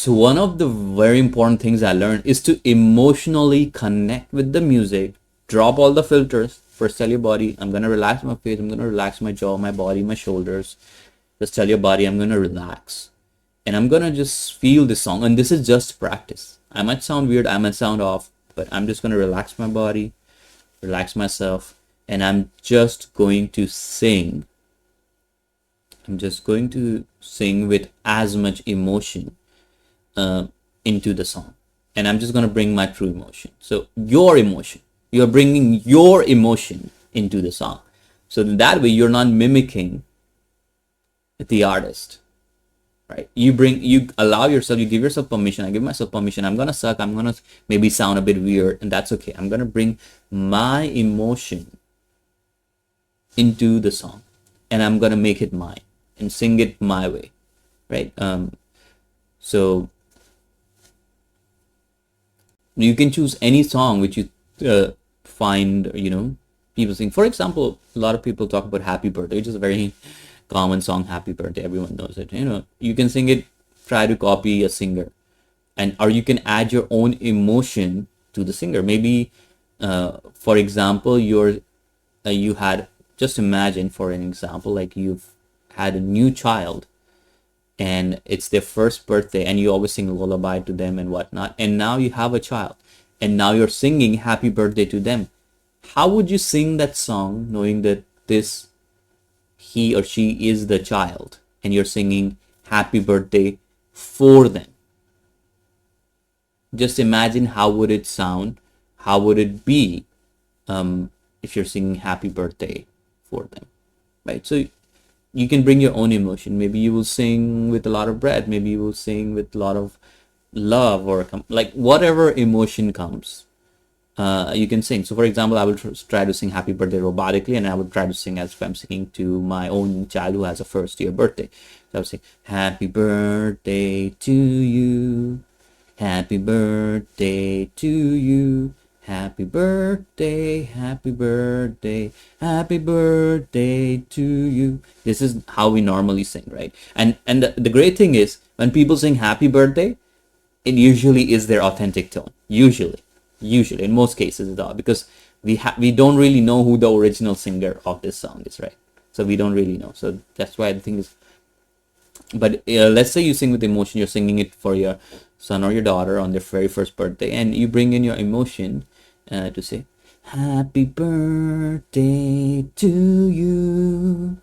So one of the very important things I learned is to emotionally connect with the music. Drop all the filters. First tell your body, I'm gonna relax my face, I'm gonna relax my jaw, my body, my shoulders. Just tell your body, I'm gonna relax. And I'm gonna just feel this song. And this is just practice. I might sound weird, I might sound off, but I'm just gonna relax my body, relax myself, and I'm just going to sing. I'm just going to sing with as much emotion uh, into the song, and I'm just going to bring my true emotion. So your emotion, you're bringing your emotion into the song, so that way you're not mimicking the artist, right? You allow yourself, you give yourself permission. I give myself permission. I'm gonna suck, I'm gonna maybe sound a bit weird, and that's okay. I'm gonna bring my emotion into the song, and I'm gonna make it mine and sing it my way, right? So you can choose any song which you find, people sing. For example, a lot of people talk about Happy Birthday, which is a very common song. Happy Birthday, everyone knows it. You can sing it, try to copy a singer, or you can add your own emotion to the singer. Maybe for example, you had, just imagine, for an example, like you've had a new child and it's their first birthday, and you always sing a lullaby to them and whatnot, and now you have a child and now you're singing happy birthday to them. How would you sing that song knowing that this he or she is the child and you're singing happy birthday for them? Just imagine, how would it sound, how would it be if you're singing happy birthday for them, right? So you can bring your own emotion. Maybe you will sing with a lot of breath, maybe you will sing with a lot of love, or like whatever emotion comes, you can sing. So for example, I will try to sing happy birthday robotically, and I would try to sing as if I'm singing to my own child who has a first year birthday. So I would say, happy birthday to you, happy birthday to you, happy birthday, happy birthday, happy birthday to you. This is how we normally sing, right? And the great thing is, when people sing happy birthday, it usually is their authentic tone. Usually in most cases it are, because we don't really know who the original singer of this song is, right? So we don't really know. So that's why the thing is. But let's say you sing with emotion, you're singing it for your son or your daughter on their very first birthday, and you bring in your emotion to say, happy birthday to you,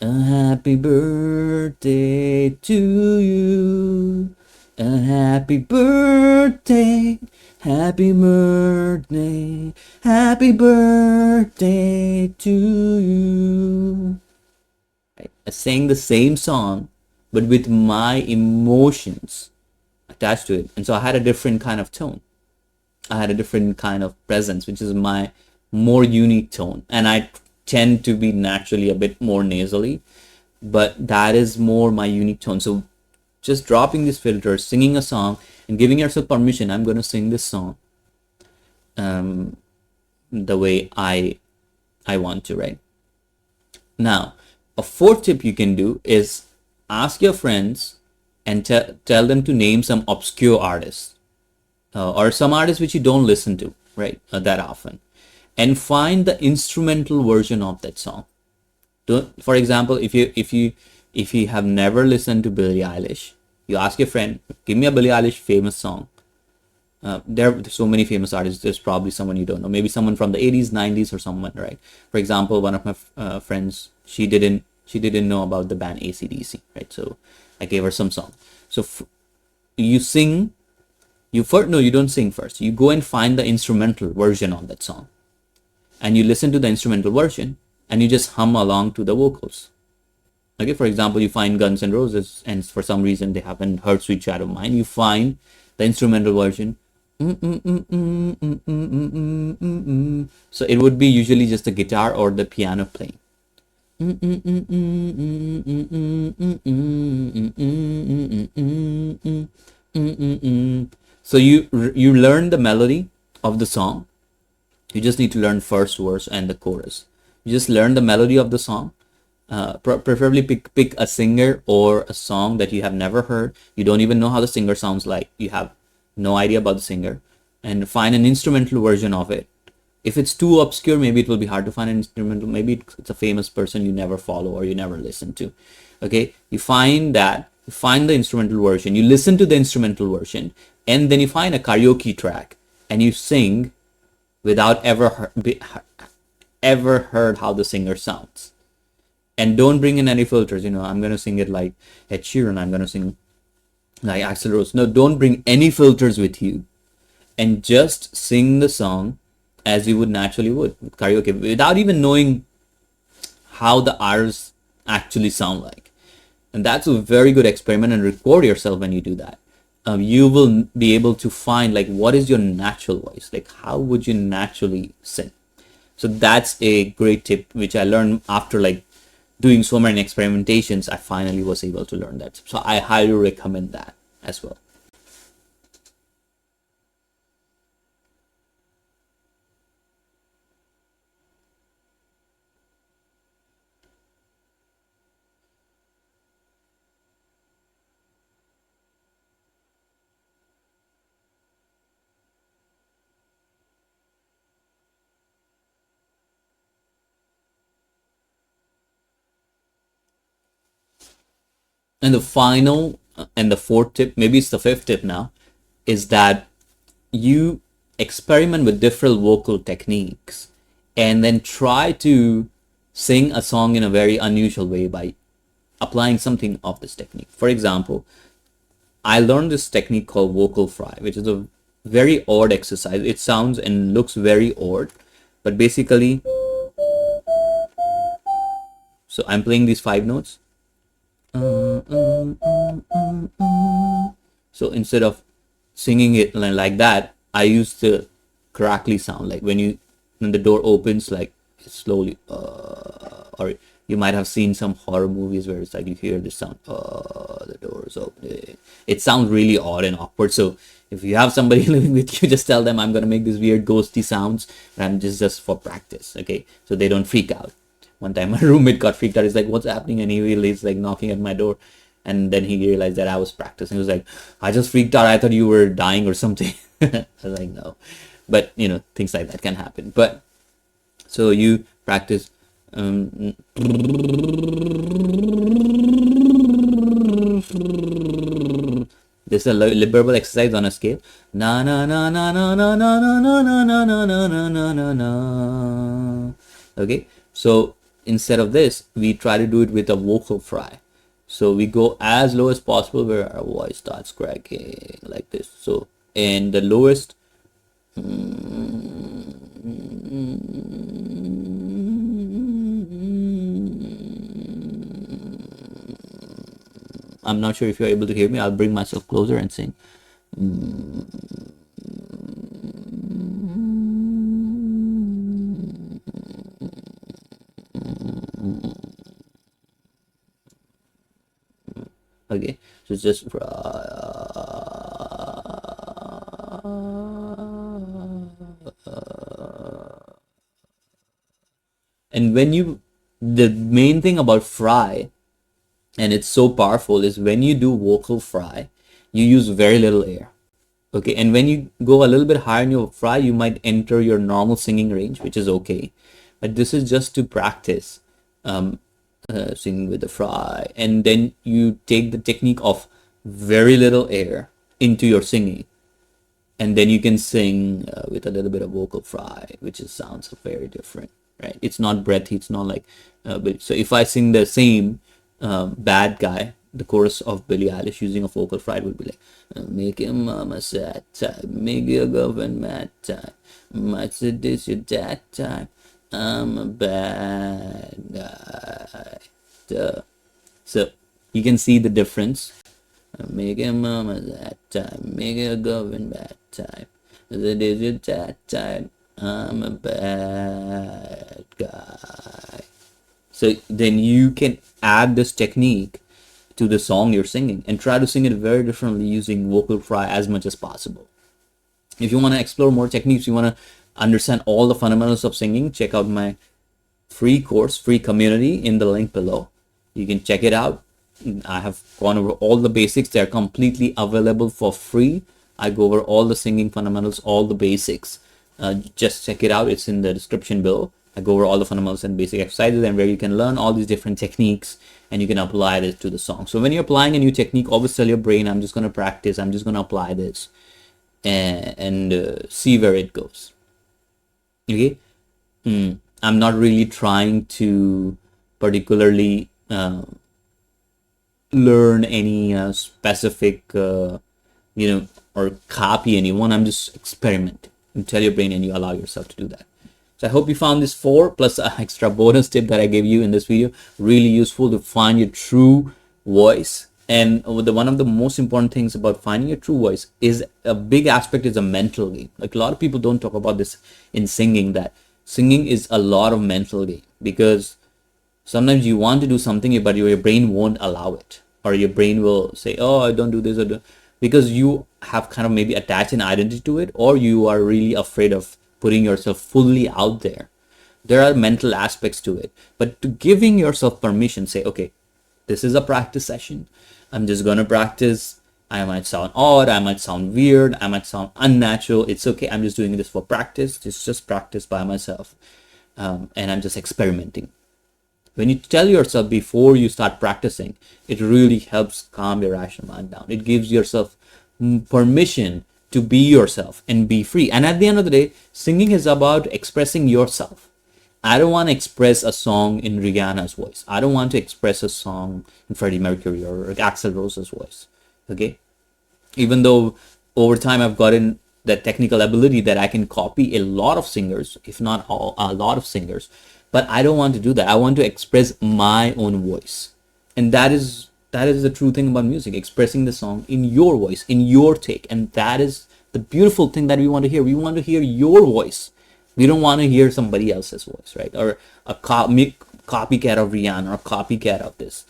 a happy birthday to you, a happy birthday, happy birthday, happy birthday to you. Right? Saying the same song, but with my emotions attached to it. And so I had a different kind of tone. I had a different kind of presence, which is my more unique tone. And I tend to be naturally a bit more nasally, but that is more my unique tone. So just dropping these filters, singing a song, and giving yourself permission, I'm going to sing this song the way I want to, right? Now, a fourth tip you can do is ask your friends and tell them to name some obscure artists or some artists which you don't listen to, right, that often, and find the instrumental version of that song. For example, if you have never listened to Billie Eilish, you ask your friend, give me a Billie Eilish famous song. There are so many famous artists. There's probably someone you don't know, maybe someone from the 80s, 90s, or someone, right? For example, one of my friends, she didn't know about the band AC/DC, right? So I gave her some song. So you sing. You don't sing first. You go and find the instrumental version of that song, and you listen to the instrumental version, and you just hum along to the vocals. Okay, for example, you find Guns N' Roses, and for some reason they haven't heard Sweet Child of Mine. You find the instrumental version. So it would be usually just the guitar or the piano playing. So you learn the melody of the song. You just need to learn first verse and the chorus. You just learn the melody of the song, preferably pick a singer or a song that you have never heard. You don't even know how the singer sounds like. You have no idea about the singer, and find an instrumental version of it. If it's too obscure, maybe it will be hard to find an instrumental. Maybe it's a famous person you never follow or you never listen to. Okay, you find the instrumental version, you listen to the instrumental version, and then you find a karaoke track and you sing without ever heard how the singer sounds. And don't bring in any filters. I'm gonna sing it like Ed Sheeran. I'm gonna sing like Axl Rose. No, don't bring any filters with you, and just sing the song as you would naturally would with karaoke, without even knowing how the R's actually sound like. And that's a very good experiment, and record yourself when you do that. You will be able to find like what is your natural voice, like how would you naturally sing. So that's a great tip which I learned after like doing so many experimentations. I finally was able to learn that, so I highly recommend that as well. And the final and the fourth tip, maybe it's the fifth tip now, is that you experiment with different vocal techniques and then try to sing a song in a very unusual way by applying something of this technique. For example, I learned this technique called vocal fry, which is a very odd exercise. It sounds and looks very odd, but basically, so I'm playing these 5 notes. So instead of singing it like that, I use the crackly sound, like when the door opens, like slowly, or you might have seen some horror movies where it's like you hear the sound, the door is opening. It sounds really odd and awkward. So if you have somebody living with you, just tell them I'm gonna make these weird ghosty sounds, and just for practice, okay? So they don't freak out. One time my roommate got freaked out. He's like, what's happening? And he's like knocking at my door. And then he realized that I was practicing. He was like, I just freaked out. I thought you were dying or something. I was like, no. But, things like that can happen. But, so you practice. This is a liberal exercise on a scale. Na na na na na na na na na na na na na na na na. Okay. So instead of this, we try to do it with a vocal fry. So we go as low as possible where our voice starts cracking like this. So, and the lowest, I'm not sure if you're able to hear me. I'll bring myself closer and sing. Okay, so it's just and the main thing about fry, and it's so powerful, is when you do vocal fry, you use very little air. Okay, and when you go a little bit higher in your fry, you might enter your normal singing range, which is okay. But this is just to practice singing with the fry, and then you take the technique of very little air into your singing, and then you can sing with a little bit of vocal fry, which sounds very different, right? It's not breathy, it's not like but so if I sing the same Bad Guy, the chorus of Billie Eilish using a vocal fry, would be like, make your mama sad time, make your girlfriend mad time, much this your dad time, I'm a bad guy. So you can see the difference. Make your mama that time, make your girlfriend bad time, it is your dad time, I'm a bad guy. So then you can add this technique to the song you're singing and try to sing it very differently using vocal fry as much as possible. If you want to explore more techniques, you want to understand all the fundamentals of singing, check out my free course, free community in the link below. You can check it out. I have gone over all the basics. They're completely available for free. I go over all the singing fundamentals, all the basics. Just check it out. It's in the description below. I go over all the fundamentals and basic exercises, and where you can learn all these different techniques and you can apply this to the song. So when you're applying a new technique, always tell your brain, I'm just going to practice. I'm just going to apply this and see where it goes. Okay. I'm not really trying to particularly learn any specific, or copy anyone. I'm just experimenting. You tell your brain and you allow yourself to do that. So I hope you found this 4 plus an extra bonus tip that I gave you in this video really useful to find your true voice. And one of the most important things about finding your true voice is a big aspect is a mental game. Like a lot of people don't talk about this in singing, that singing is a lot of mental game, because sometimes you want to do something but your brain won't allow it, or your brain will say, oh, I don't do this, because you have kind of maybe attached an identity to it, or you are really afraid of putting yourself fully out there. There are mental aspects to it, but to giving yourself permission, say, okay, this is a practice session. I'm just going to practice. I might sound odd. I might sound weird. I might sound unnatural. It's okay. I'm just doing this for practice. It's just practice by myself. And I'm just experimenting. When you tell yourself before you start practicing, it really helps calm your rational mind down. It gives yourself permission to be yourself and be free. And at the end of the day, singing is about expressing yourself. I don't want to express a song in Rihanna's voice. I don't want to express a song in Freddie Mercury or Axl Rose's voice. Okay? Even though over time I've gotten that technical ability that I can copy a lot of singers, if not all, a lot of singers. But I don't want to do that. I want to express my own voice. And that is the true thing about music, expressing the song in your voice, in your take. And that is the beautiful thing that we want to hear. We want to hear your voice. We don't want to hear somebody else's voice, right? Or a copycat of Rihanna or a copycat of this.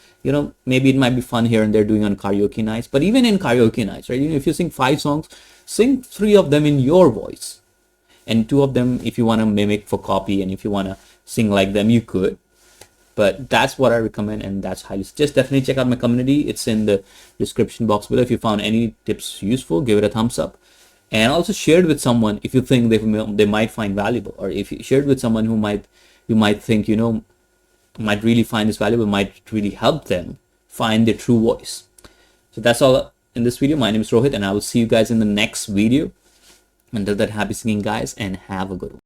Maybe it might be fun here and there doing on karaoke nights. But even in karaoke nights, right? If you sing 5 songs, sing 3 of them in your voice. And 2 of them, if you want to mimic for copy, and if you want to sing like them, you could. But that's what I recommend, and that's highly suggest. Definitely check out my community. It's in the description box below. If you found any tips useful, give it a thumbs up. And also share it with someone if you think they might find valuable, or if you share it with someone who you might think might really find this valuable, might really help them find their true voice. So that's all in this video. My name is Rohit, and I will see you guys in the next video. Until then, happy singing, guys, and have a good one.